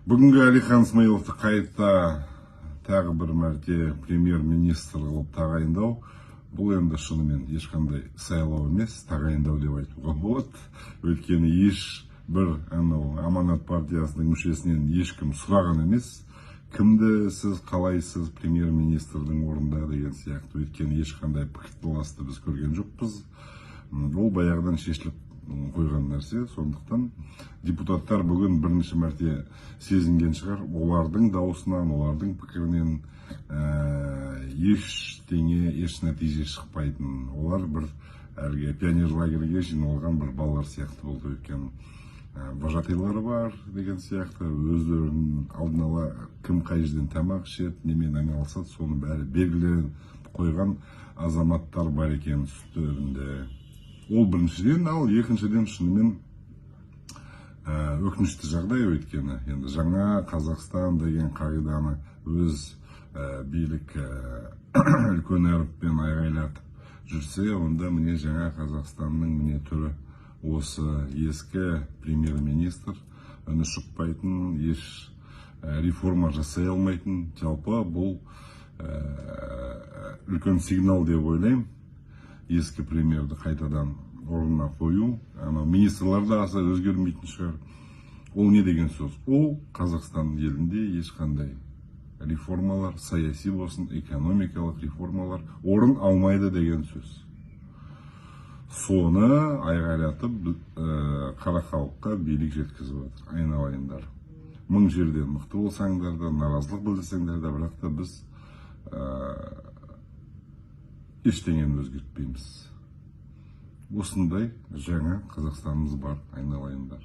Бүгінгі Әлихан Смайыловты қайта тағы бір мәрте премьер-министр қылып тағайындау, бұл енді шынымен ешқандай сайлау емес, тағайындау деп айтуға болады. Өйткені ешбір Аманат партиясының мүшесінен ешкім сұраған емес, кімді сіз қалайсыз премьер-министрдің орнында деген сияқты. Өйткені ешқандай пікірталасты біз көрген жоқпыз. Ол баяғыдан шешіліп қойған нәрсе. Сондықтан депутаттар бүгін бірінші мәрте сезінген шығар, олардың даусынан, олардың пікірінен еш нәтиже шықпайтын. Олар бір әлгі пионер лагерге жиналған бір балалар сияқты болды. Өйткені вожатыйлары бар деген сияқты, өздерінің алдын ала кім қай жерден тамақ ішеді, немен айналысады, соны бәрі белгіленіп қойған азаматтар бар екен үсттерінде. Ол біріншіден, ал екіншіден шынымен өкінішті жағдай. Өйткені енді жаңа Қазақстан деген қағиданы өз билік үлкен әріппен айғайлатып жүрсе, онда міне жаңа Қазақстанның міне түрі осы ескі премьер-министр үні шықпайтын, еш реформа жасай алмайтын. Жалпы бұл үлкен сигнал деп ойлаймын. Ескі премьерді қайтадан орнына қою, министрлар да аса өзгермейтін шығар. Ол не деген сөз? Ол Қазақстан елінде ешқандай реформалар, саяси болсын, экономикалық реформалар орын алмайды деген сөз. Соны айғайлатып қара халыққа билік жеткізіп отыр. Айналайындар, мың жерден мықты болсаңдар да, наразылық білдірсеңдер де, бірақ та біз ештеңені өзгертпейміз. Осындай жаңа Қазақстанымыз бар, айналайындар.